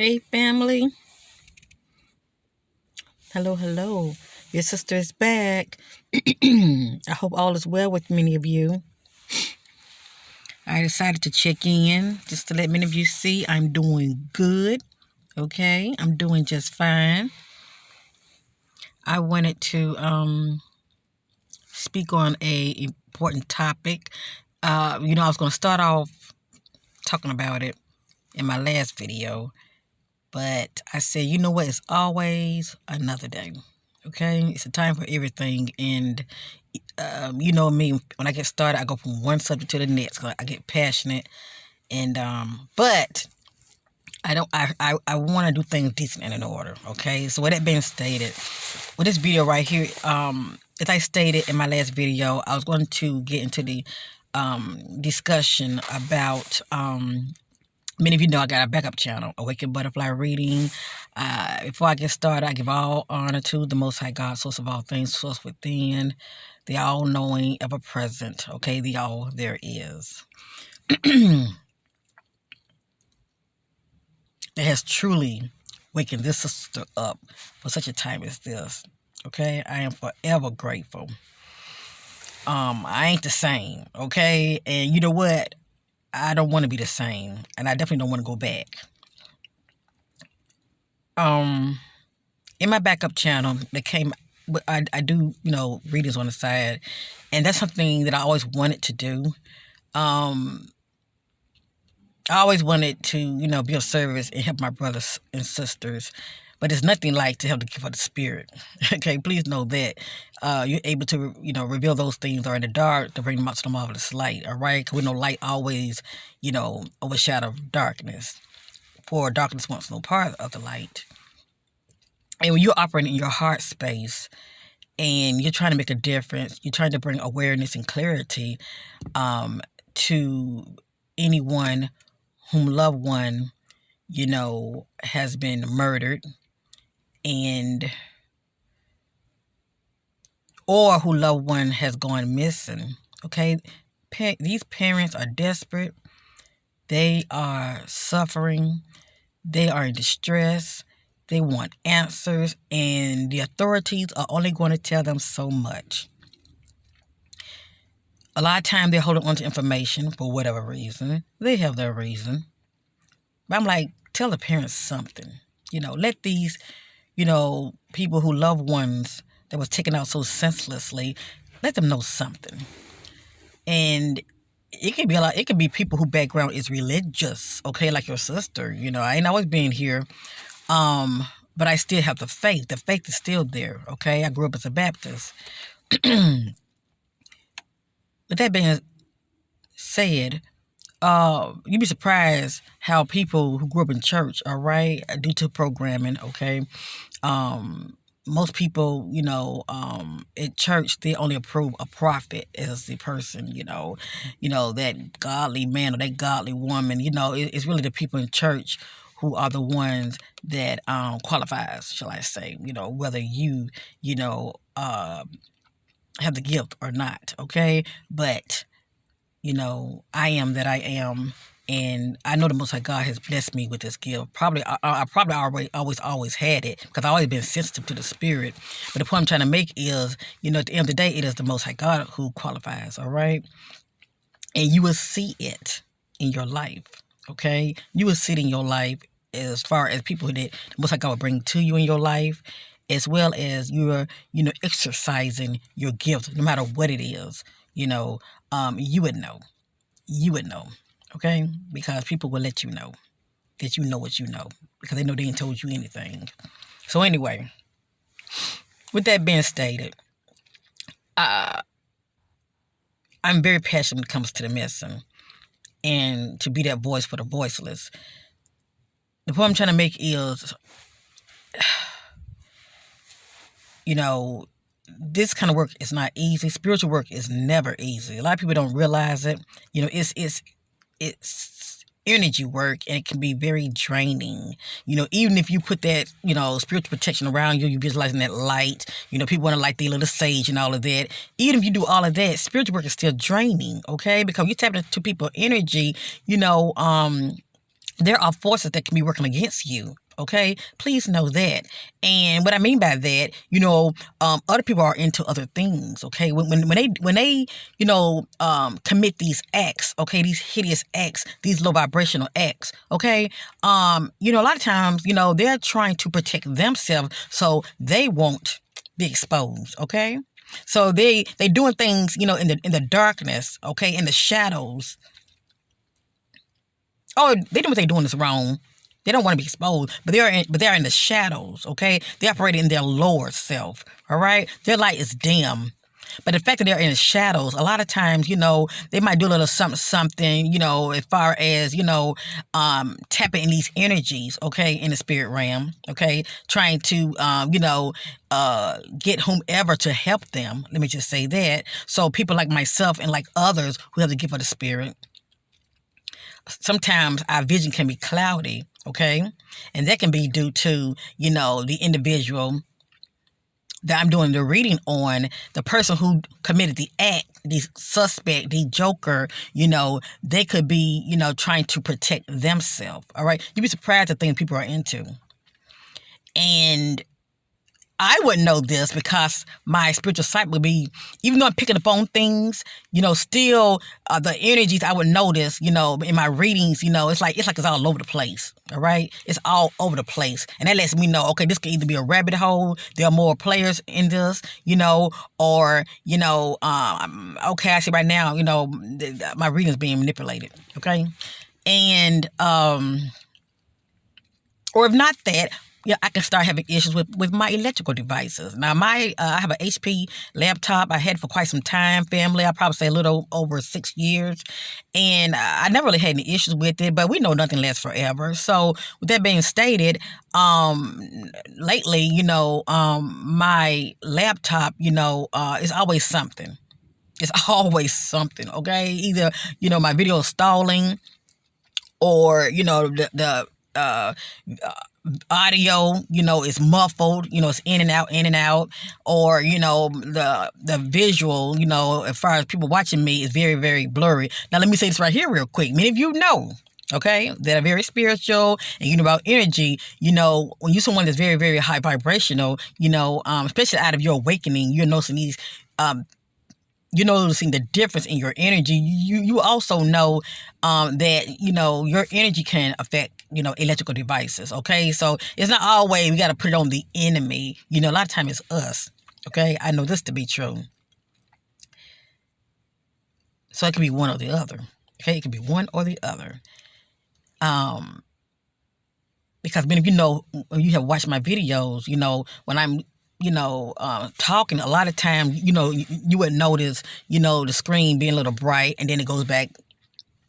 Hey, family. Hello, hello. Your sister is back. I hope all is well with many of you. I decided to check in just to let many of you see I'm doing good. Okay, I'm doing just fine. I wanted to speak on a important topic. I was going to start off talking about it in my last video, but I said, you know what? It's always another day. Okay, it's a time for everything, and you know me. When I get started, I go from one subject to the next. I get passionate, and but I don't. I want to do things decent and in order. Okay, so with that being stated, with this video right here, as I stated in my last video, I was going to get into the discussion about many of you know I got a backup channel, Awakened Butterfly Reading. Before I get started, I give all honor to the Most High God, source of all things, source within, the all-knowing, ever-present, okay, the all there is. That has truly wakened this sister up for such a time as this, okay? I am forever grateful. I ain't the same, okay? And you know what? I don't want to be the same, and I definitely don't want to go back. In my backup channel that came, I do, readings on the side, and that's something that I always wanted to do. I always wanted to, be of service and help my brothers and sisters, but it's nothing like to help the gift of the spirit. Okay, please know that you're able to, reveal those things that are in the dark to bring them out to the marvelous light. All right, because we know light always, overshadow darkness. For darkness wants no part of the light. And when you're operating in your heart space and you're trying to make a difference, you're trying to bring awareness and clarity to anyone whom loved one, has been murdered or who loved one has gone missing. Okay, these parents are desperate. They are suffering. They are in distress. They want answers, and the authorities are only going to tell them so much. A lot of times they're holding on to information for whatever reason. They have their reason. But I'm like, tell the parents something. Let these, people who love ones that was taken out so senselessly, let them know something. And it can be it could be people whose background is religious, okay, like your sister. I ain't always been here. But I still have the faith. The faith is still there, okay? I grew up as a Baptist. With that being said, you'd be surprised how people who grew up in church, all right, due to programming, okay? Most people, at church, they only approve a prophet as the person, that godly man or that godly woman. It's really the people in church who are the ones that qualifies, shall I say, whether you, have the gift or not, okay? But, I am that I am, and I know the Most High God has blessed me with this gift. Probably, I probably always had it, because I've always been sensitive to the Spirit. But the point I'm trying to make is, at the end of the day, it is the Most High God who qualifies, all right? And you will see it in your life, okay? You will see it in your life as far as people that the Most High God will bring to you in your life, as well as you're, exercising your gift, no matter what it is, you would know. You would know, okay? Because people will let you know that you know what you know, because they know they ain't told you anything. So anyway, with that being stated, I'm very passionate when it comes to the missing and to be that voice for the voiceless. The point I'm trying to make is, this kind of work is not easy. Spiritual work is never easy. A lot of people don't realize it. It's energy work, and it can be very draining. Even if you put that, spiritual protection around you, you're visualizing that light. People want to light the little sage and all of that. Even if you do all of that, spiritual work is still draining, okay? Because you're tapping into people's energy, there are forces that can be working against you. Okay, please know that. And what I mean by that, other people are into other things. Okay, when they commit these acts, okay, these hideous acts, these low vibrational acts. Okay, a lot of times, they're trying to protect themselves so they won't be exposed. Okay, so they doing things, in the darkness. Okay, in the shadows. Oh, they know what they're doing is wrong. They don't want to be exposed, but they are in the shadows. Okay, they operate in their lower self. All right, their light is dim. But the fact that they're in the shadows, a lot of times, they might do a little something, as far as, tapping in these energies, okay, in the spirit realm, okay, trying to, get whomever to help them. Let me just say that. So people like myself and like others who have the gift of the spirit, sometimes our vision can be cloudy, okay? And that can be due to, the individual that I'm doing the reading on, the person who committed the act, the suspect, the joker, they could be, trying to protect themselves, all right? You'd be surprised at things people are into. And I wouldn't know this because my spiritual sight would be, even though I'm picking up on things, still the energies I would notice, in my readings, it's like it's all over the place. All right, it's all over the place, and that lets me know, okay, this could either be a rabbit hole. There are more players in this, or okay, I see right now, my reading is being manipulated. Okay, and or if not that, I can start having issues with my electrical devices. Now, I have an HP laptop. I had it for quite some time, family. I probably say a little over 6 years. And I never really had any issues with it, but we know nothing lasts forever. So with that being stated, lately, my laptop, is always something. It's always something, okay? Either, my video is stalling, or, the audio, is muffled, it's in and out, or, the visual, as far as people watching me, is very, very blurry. Now, let me say this right here real quick. Many of you know, okay, that are very spiritual and you know about energy, when you're someone that's very, very high vibrational, especially out of your awakening, you're noticing these, you're noticing the difference in your energy. You also know that, your energy can affect, electrical devices, okay? So it's not always we got to put it on the enemy. A lot of times it's us, okay? I know this to be true. So it could be one or the other, okay? It could be one or the other. Because many of you have watched my videos, when I'm talking, a lot of times, you would notice, the screen being a little bright, and then it goes back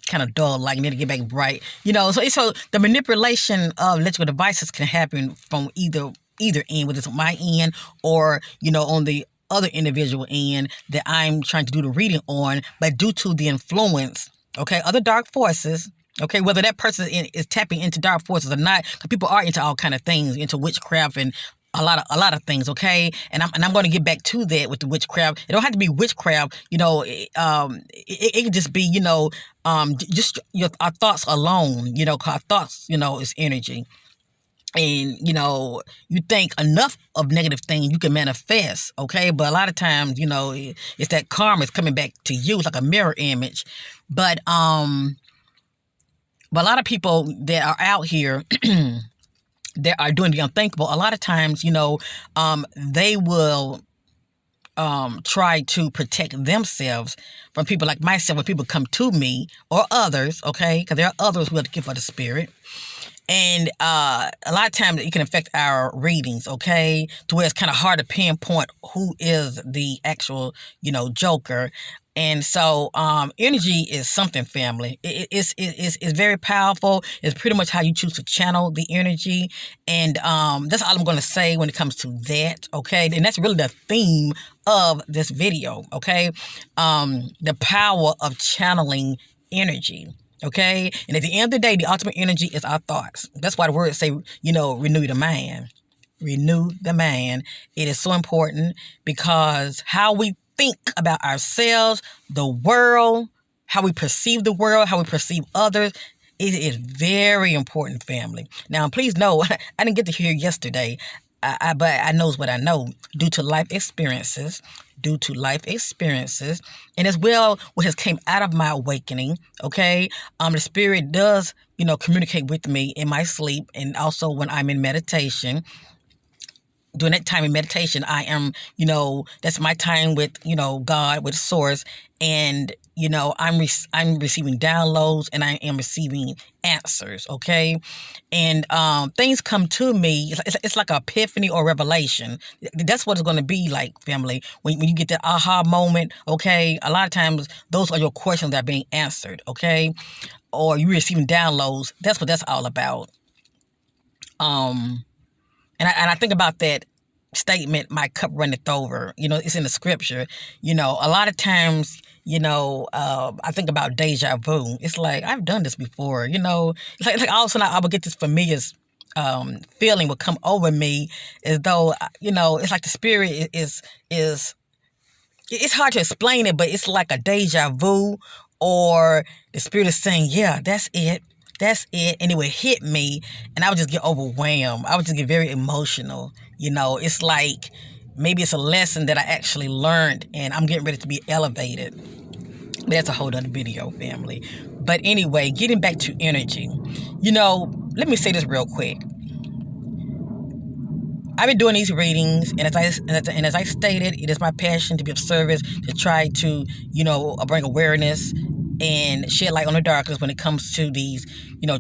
kind of dull, like, and then it get back bright, so the manipulation of electrical devices can happen from either end, whether it's on my end or, on the other individual end that I'm trying to do the reading on, but due to the influence, okay, other dark forces. Okay, whether that person is tapping into dark forces or not, because people are into all kind of things, into witchcraft and a lot of things. Okay, and I'm going to get back to that with the witchcraft. It don't have to be witchcraft. It can just be just our thoughts alone. Cause our thoughts is energy. And, you think enough of negative things, you can manifest, okay? But a lot of times, it's that karma is coming back to you. It's like a mirror image. But a lot of people that are out here that are doing the unthinkable, a lot of times, they will try to protect themselves from people like myself when people come to me or others, okay? Because there are others who have the gift of the spirit. And a lot of times it can affect our readings, okay? To where it's kind of hard to pinpoint who is the actual, joker. And so energy is something, family. It's very powerful. It's pretty much how you choose to channel the energy. And that's all I'm going to say when it comes to that, okay? And that's really the theme of this video, okay? The power of channeling energy. Okay, and at the end of the day, the ultimate energy is our thoughts. That's why the words say, renew the mind. Renew the mind. It is so important because how we think about ourselves, the world, how we perceive the world, how we perceive others, It is very important, family. Now, please know, I didn't get to hear yesterday, but I knows what I know due to life experiences, and as well what has came out of my awakening. Okay, the spirit does, communicate with me in my sleep, and also when I'm in meditation. During that time in meditation, I am, that's my time with, God, with Source, and I'm receiving downloads, and I am receiving answers. Okay, and things come to me. It's like an epiphany or revelation. That's what it's going to be like, family. When you get that aha moment, okay, a lot of times those are your questions that are being answered. Okay, or you're receiving downloads. That's what that's all about. And I think about that statement, my cup runneth over. It's in the scripture. A lot of times, I think about deja vu. It's like, I've done this before. It's like all of a sudden I would get this familiar feeling would come over me, as though, it's like the spirit is it's hard to explain it, but it's like a deja vu, or the spirit is saying, yeah, that's it. And it would hit me, and I would just get overwhelmed. I would just get very emotional. It's like maybe it's a lesson that I actually learned, and I'm getting ready to be elevated. But that's a whole other video, family. But anyway, getting back to energy. Let me say this real quick. I've been doing these readings, and as I stated, it is my passion to be of service, to try to, bring awareness and shed light on the darkness when it comes to these,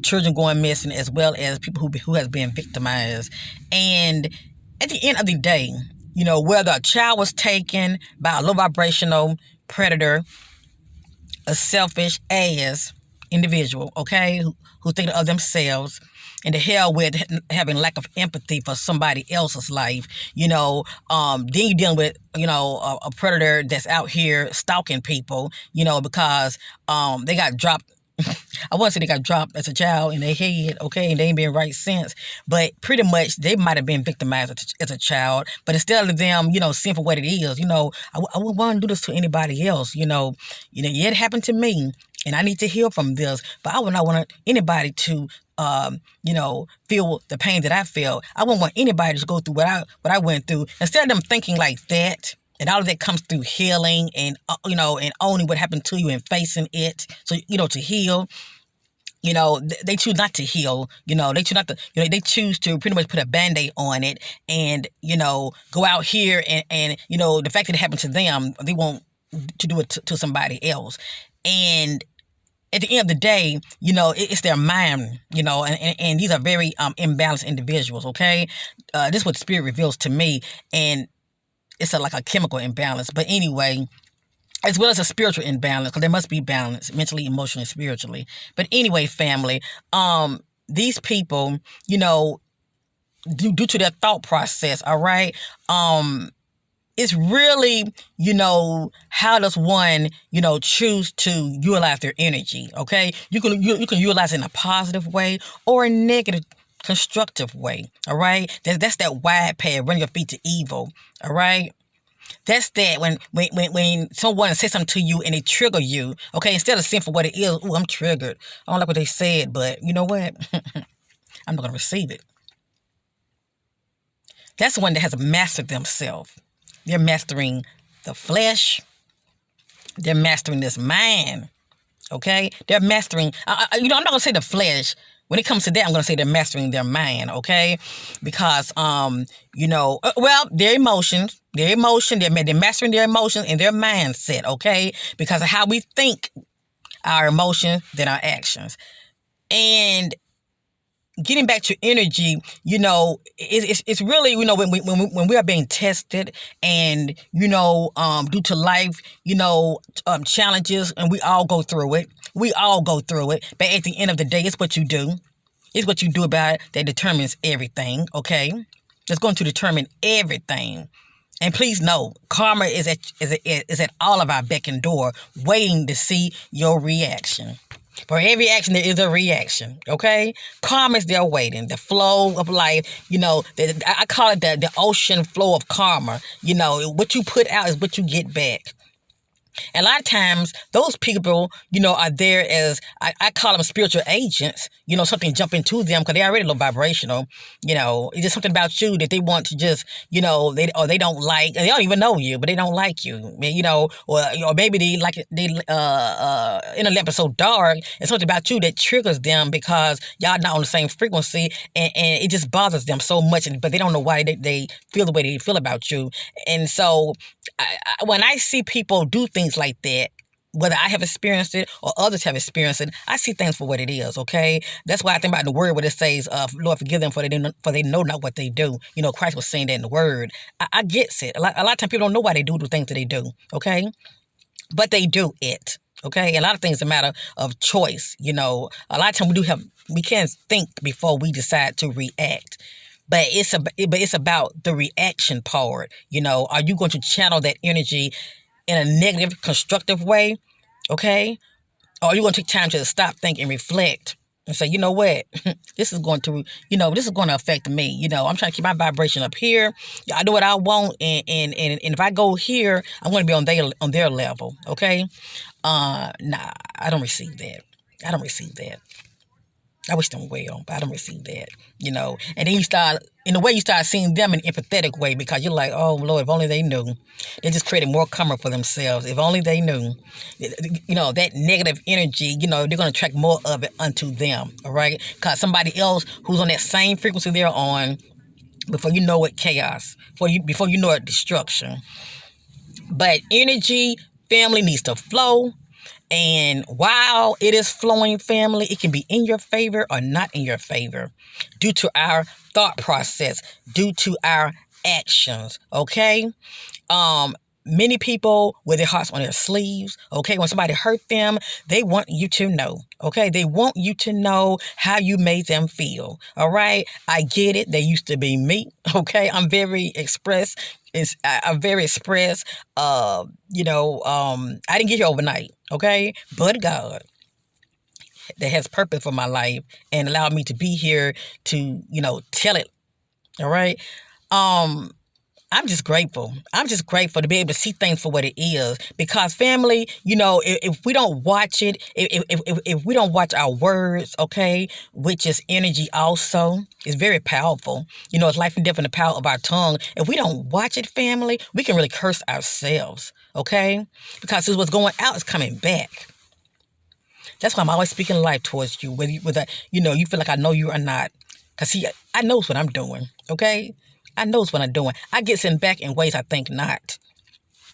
children going missing, as well as people who has been victimized. And at the end of the day, whether a child was taken by a low vibrational predator, a selfish ass individual, okay, who think of themselves, and the hell with having lack of empathy for somebody else's life, then you're dealing with, a predator that's out here stalking people, because they got dropped. I wouldn't say they got dropped as a child in their head, okay, and they ain't been right since, but pretty much they might have been victimized as a child, but instead of them, seeing for what it is, I wouldn't want to do this to anybody else, yeah, it happened to me, and I need to heal from this, but I would not want anybody to, feel the pain that I feel. I wouldn't want anybody to go through what I went through. Instead of them thinking like that, and all of that comes through healing and, and owning what happened to you and facing it. So, to heal, they choose not to heal. They choose not to, they choose to pretty much put a Band-Aid on it and, go out here and, the fact that it happened to them, they want to do it to somebody else. And at the end of the day, it's their mind, and these are very imbalanced individuals, okay? This is what the spirit reveals to me, and it's like a chemical imbalance. But anyway, as well as a spiritual imbalance, because there must be balance mentally, emotionally, spiritually. But anyway, family, these people, due to their thought process, all right, it's really, how does one, choose to utilize their energy, okay? You can utilize it in a positive way or a negative, constructive way, all right? That's that wide path, run your feet to evil, all right? That's that when someone says something to you and they trigger you, okay? Instead of seeing for what it is, ooh, I'm triggered. I don't like what they said, but you know what? I'm not going to receive it. That's the one that has mastered themselves. They're mastering the flesh. They're mastering this mind. Okay? They're mastering, I'm not going to say the flesh. When it comes to that, I'm going to say they're mastering their mind. Okay? Because, their emotions, they're mastering their emotions and their mindset. Okay? Because of how we think, our emotions, then our actions. And getting back to energy, it's really, when we are being tested and, due to life, challenges, and we all go through it. We all go through it. But at the end of the day, it's what you do. It's what you do about it that determines everything, okay? It's going to determine everything. And please know, karma is at all of our beck and door, waiting to see your reaction. For every action, there is a reaction, okay? Karma is there waiting. The flow of life, I call it the ocean flow of karma. What you put out is what you get back. And a lot of times, those people, are there as, I call them spiritual agents. Something jump into them because they already low vibrational. It's just something about you that they want to just, they don't like, and they don't even know you, but they don't like you. I mean, or maybe intellect is so dark, and something about you that triggers them because y'all not on the same frequency, and it just bothers them so much, but they don't know why they feel the way they feel about you. And so when I see people do things like that, whether I have experienced it or others have experienced it, I see things for what it is, okay? That's why I think about the word where it says, Lord, forgive them for they know not what they do. Christ was saying that in the word. I get it. A lot of times people don't know why they do the things that they do, okay? But they do it, okay? A lot of things is a matter of choice, A lot of times we can't think before we decide to react. But it's about the reaction part. Are you going to channel that energy in a negative, constructive way? Okay? Or are you going to take time to stop, think, and reflect and say, you know what? This is going to affect me. I'm trying to keep my vibration up here. I do what I want, and if I go here, I'm going to be on their level. Okay? Nah, I don't receive that. I wish them well, but I don't receive that, And then you start seeing them in an empathetic way because you're like, oh, Lord, if only they knew. They just created more karma for themselves. If only they knew. That negative energy, they're going to attract more of it unto them, all right? Because somebody else who's on that same frequency they're on, before you know it, chaos. Before you know it, destruction. But energy, family needs to flow. And while it is flowing, family, it can be in your favor or not in your favor due to our thought process, due to our actions, okay? Many people wear their hearts on their sleeves, okay? When somebody hurt them, they want you to know, okay? They want you to know how you made them feel, all right? I get it. They used to be me, okay? I'm very express. I'm very express. I didn't get here overnight, okay? But God that has purpose for my life and allowed me to be here to, tell it, all right? I'm just grateful. I'm just grateful to be able to see things for what it is. Because family, if we don't watch it, if we don't watch our words, okay, which is energy also, it's very powerful. It's life and death in the power of our tongue. If we don't watch it, family, we can really curse ourselves, okay? Because what's going out is coming back. That's why I'm always speaking life towards you, whether you feel like I know you or not. Because see, I know what I'm doing, okay? I know what I'm doing. I get sent back in ways I think not.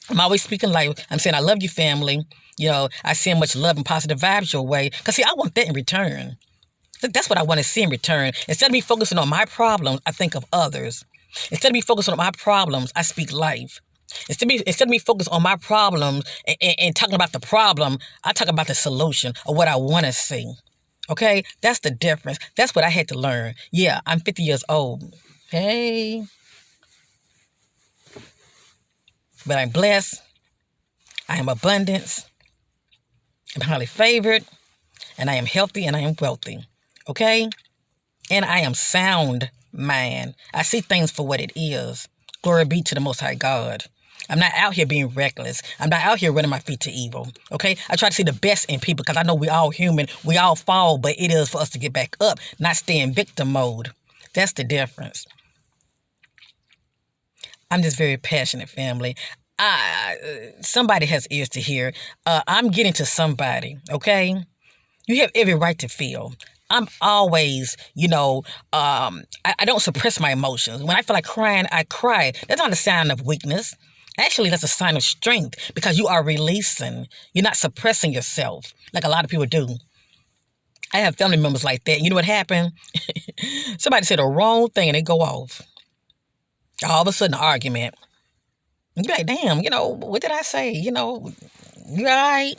I'm always speaking life. I'm saying I love you, family. I send much love and positive vibes your way. Because see, I want that in return. That's what I want to see in return. Instead of me focusing on my problems, I think of others. Instead of me focusing on my problems, I speak life. Instead of me focus on my problems and talking about the problem, I talk about the solution or what I want to see. Okay? That's the difference. That's what I had to learn. Yeah, I'm 50 years old. Hey. But I'm blessed. I am abundance. I'm highly favored. And I am healthy and I am wealthy. Okay? And I am sound mind. I see things for what it is. Glory be to the Most High God. I'm not out here being reckless. I'm not out here running my feet to evil. Okay? I try to see the best in people because I know we all human. We all fall, but it is for us to get back up, not stay in victim mode. That's the difference. I'm just very passionate, family. Somebody has ears to hear. I'm getting to somebody, okay? You have every right to feel. I'm always, I don't suppress my emotions. When I feel like crying, I cry. That's not a sign of weakness. Actually, that's a sign of strength because you are releasing. You're not suppressing yourself like a lot of people do. I have family members like that. You know what happened? Somebody said the wrong thing and they go off. All of a sudden, an argument. And you're like, damn, what did I say? You all right?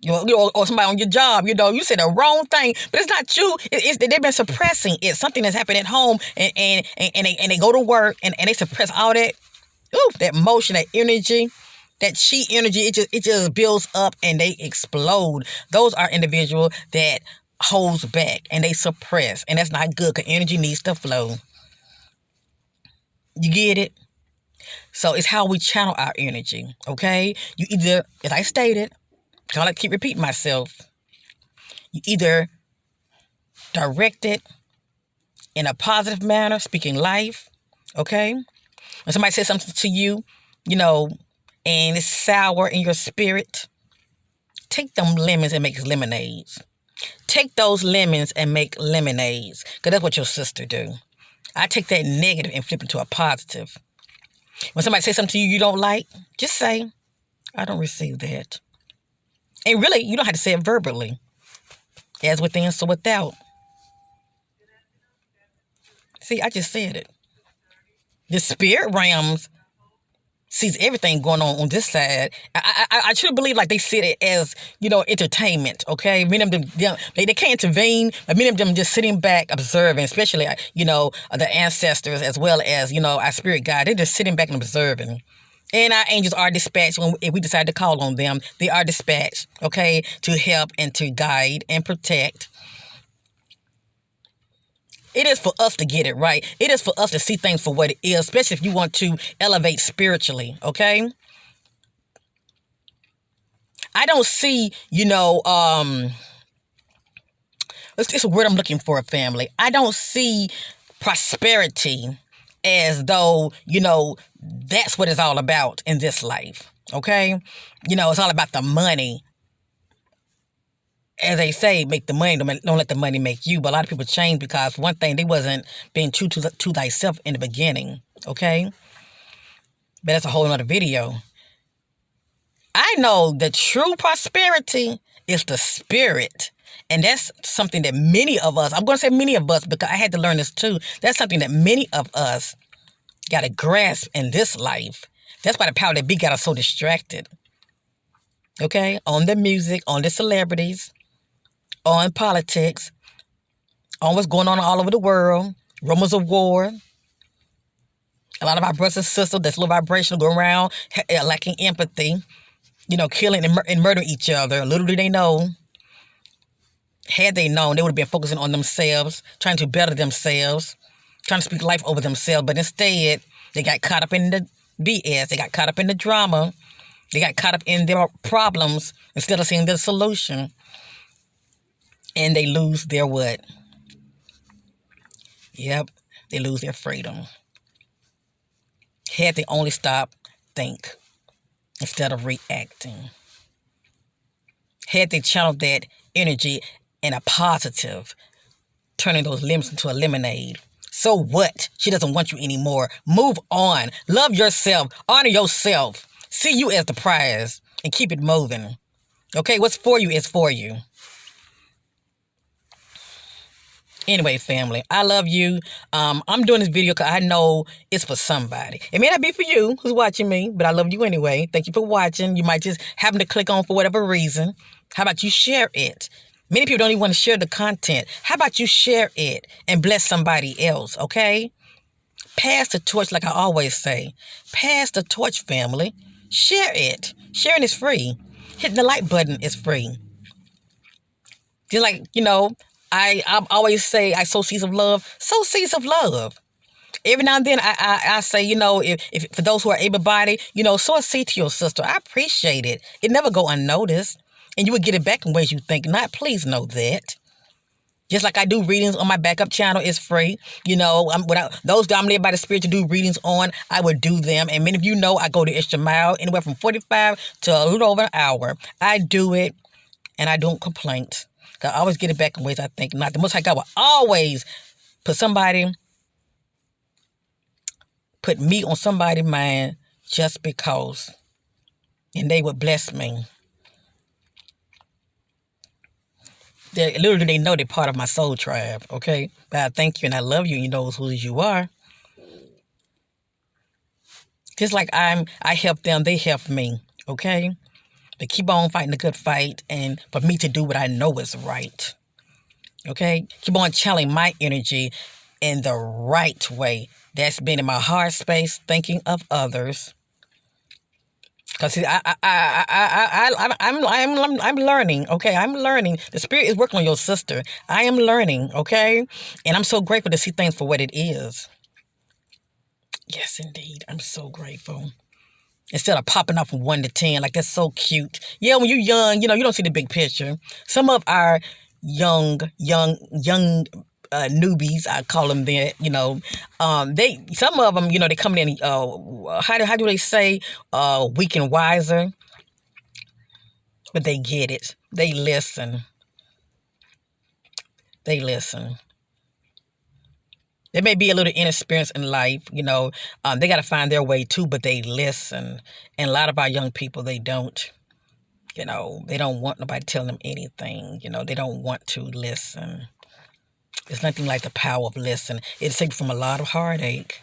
Or somebody on your job, you said the wrong thing, but it's not you. They've been suppressing it. Something that's happened at home, and they go to work and they suppress all that. Ooh, that motion, that energy, that chi energy. It just builds up and they explode. Those are individuals that holds back and they suppress, and that's not good because energy needs to flow. You get it? So it's how we channel our energy, okay? You either, as I stated, I like to keep repeating myself, you either direct it in a positive manner, speaking life, okay? When somebody says something to you, you know, and it's sour in your spirit, take them lemons and make lemonades. Take those lemons and make lemonades, because that's what your sister do. I take that negative and flip it to a positive. When somebody says something to you don't like, just say, I don't receive that. And really, you don't have to say it verbally. As within, so without. See, I just said it. The spirit realms sees everything going on this side. I truly believe like they see it as, entertainment, okay? Many of them, they can't intervene, but many of them just sitting back observing, especially, the ancestors as well as, our spirit guide. They're just sitting back and observing. And our angels are dispatched if we decide to call on them. They are dispatched, okay, to help and to guide and protect. It is for us to get it right. It is for us to see things for what it is, especially if you want to elevate spiritually, okay? I don't see, it's a word I'm looking for, family. I don't see prosperity as though, that's what it's all about in this life, okay? It's all about the money. As they say, make the money, don't let the money make you. But a lot of people change because, one thing, they wasn't being true to thyself in the beginning, okay? But that's a whole other video. I know the true prosperity is the spirit. And that's something that many of us, I'm going to say many of us because I had to learn this too. That's something that many of us got to grasp in this life. That's why the power that be got us so distracted, okay? On the music, on the celebrities, on politics, on what's going on all over the world, rumors of war. A lot of our brothers and sisters that's low vibrational go around lacking empathy, killing and murdering each other. Little do they know, had they known, they would have been focusing on themselves, trying to better themselves, trying to speak life over themselves. But instead, they got caught up in the BS. They got caught up in the drama. They got caught up in their problems instead of seeing the solution. And they lose their what? Yep, they lose their freedom. Had they only stop, think, instead of reacting. Had they channeled that energy in a positive, turning those lemons into a lemonade. So what? She doesn't want you anymore. Move on. Love yourself. Honor yourself. See you as the prize and keep it moving. Okay, what's for you is for you. Anyway, family, I love you. I'm doing this video because I know it's for somebody. It may not be for you who's watching me, but I love you anyway. Thank you for watching. You might just happen to click on for whatever reason. How about you share it? Many people don't even want to share the content. How about you share it and bless somebody else, okay? Pass the torch like I always say. Pass the torch, family. Share it. Sharing is free. Hitting the like button is free. Just like, I always say I sow seeds of love. Sow seeds of love. Every now and then I say, if for those who are able-bodied, sow a seed to your sister. I appreciate it. It never go unnoticed. And you would get it back in ways you think not. Please know that. Just like I do readings on my backup channel, it's free. Those that I'm led by the Spirit to do readings on, I would do them. And many of you know I go the extra mile, anywhere from 45 to a little over an hour. I do it, and I don't complain. I always get it back in ways I think not. The Most High God will always put me on somebody's mind just because. And they would bless me. Literally, they know they're part of my soul tribe, okay? But I thank you and I love you and you know who you are. Just like I help them, they help me, okay? But keep on fighting the good fight and for me to do what I know is right, okay? Keep on channeling my energy in the right way. That's been in my heart space, thinking of others. Because I'm learning, okay? I'm learning. The Spirit is working on your sister. I am learning, okay? And I'm so grateful to see things for what it is. Yes, indeed. I'm so grateful. Instead of popping off from 1 to 10, like that's so cute. Yeah, when you're young, you don't see the big picture. Some of our young newbies, I call them that, some of them, they come in, how do they say, weak and wiser, but they get it. They listen. They listen. They may be a little inexperienced in life, they got to find their way too, but they listen. And a lot of our young people, they don't. They don't want nobody telling them anything. They don't want to listen. There's nothing like the power of listen. It saves from a lot of heartache.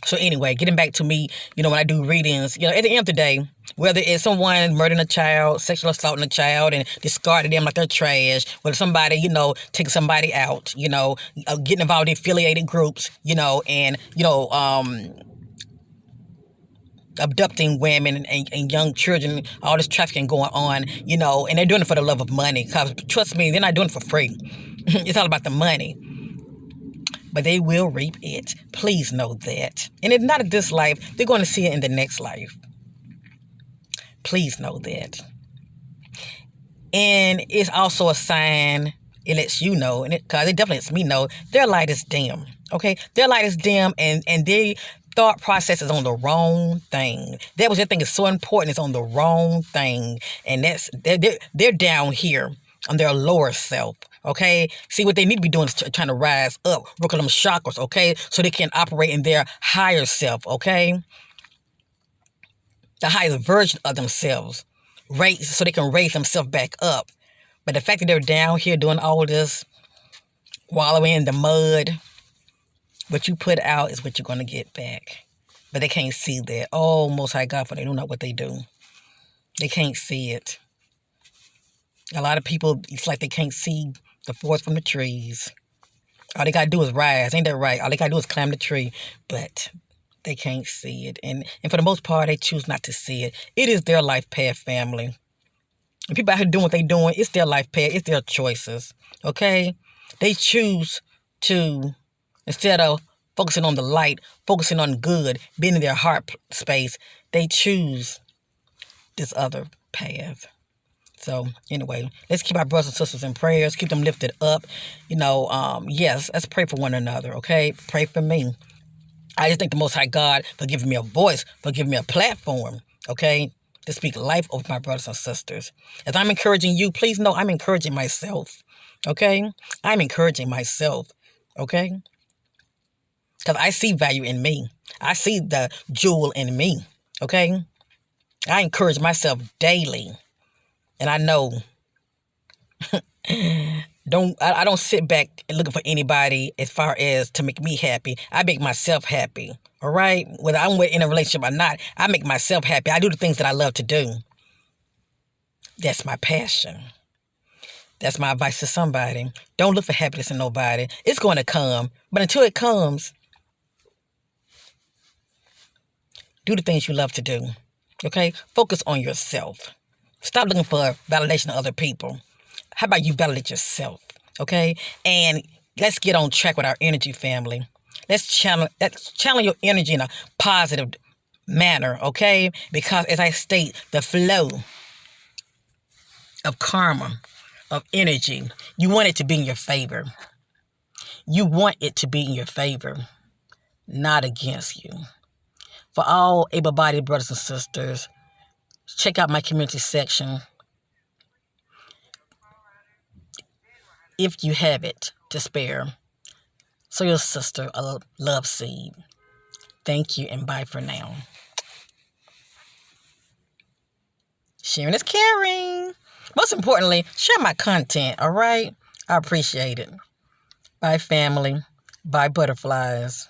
So anyway, getting back to me, when I do readings, at the end of the day, whether it's someone murdering a child, sexual assaulting a child, and discarding them like they're trash, whether somebody, taking somebody out, getting involved in affiliated groups, and, abducting women and young children, all this trafficking going on, and they're doing it for the love of money. Because trust me, they're not doing it for free. It's all about the money. But they will reap it. Please know that. And if not in this life, they're going to see it in the next life. Please know that. And it's also a sign, it lets you know, and because it definitely lets me know, their light is dim. Okay? Their light is dim, and they thought process is on the wrong thing. That was their thing is so important. It's on the wrong thing, and they're down here on their lower self. Okay, see what they need to be doing is trying to rise up, work on them chakras. Okay, so they can operate in their higher self. Okay, the highest version of themselves, so they can raise themselves back up. But the fact that they're down here doing all this, wallowing in the mud. What you put out is what you're going to get back. But they can't see that. Oh, Most High God, for they know not what they do. They can't see it. A lot of people, it's like they can't see the forest from the trees. All they got to do is rise. Ain't that right? All they got to do is climb the tree. But they can't see it. And for the most part, they choose not to see it. It is their life path, family. And people out here doing what they're doing, it's their life path. It's their choices. Okay? They choose to... Instead of focusing on the light, focusing on good, being in their heart space, they choose this other path. So, anyway, let's keep our brothers and sisters in prayers. Keep them lifted up. Yes, let's pray for one another, okay? Pray for me. I just thank the Most High God for giving me a voice, for giving me a platform, okay, to speak life over my brothers and sisters. As I'm encouraging you, please know I'm encouraging myself, okay? I'm encouraging myself, okay? Because I see value in me. I see the jewel in me. Okay? I encourage myself daily. And I know I don't sit back and looking for anybody as far as to make me happy. I make myself happy. All right? Whether I'm in a relationship or not, I make myself happy. I do the things that I love to do. That's my passion. That's my advice to somebody. Don't look for happiness in nobody. It's going to come. But until it comes, do the things you love to do, okay? Focus on yourself. Stop looking for validation of other people. How about you validate yourself, okay? And let's get on track with our energy, family. Let's channel your energy in a positive manner, okay? Because as I state, the flow of karma, of energy, you want it to be in your favor. You want it to be in your favor, not against you. For all able-bodied brothers and sisters, check out my community section. If you have it to spare, sow your sister a love seed. Thank you and bye for now. Sharing is caring. Most importantly, share my content, all right? I appreciate it. Bye, family. Bye, butterflies.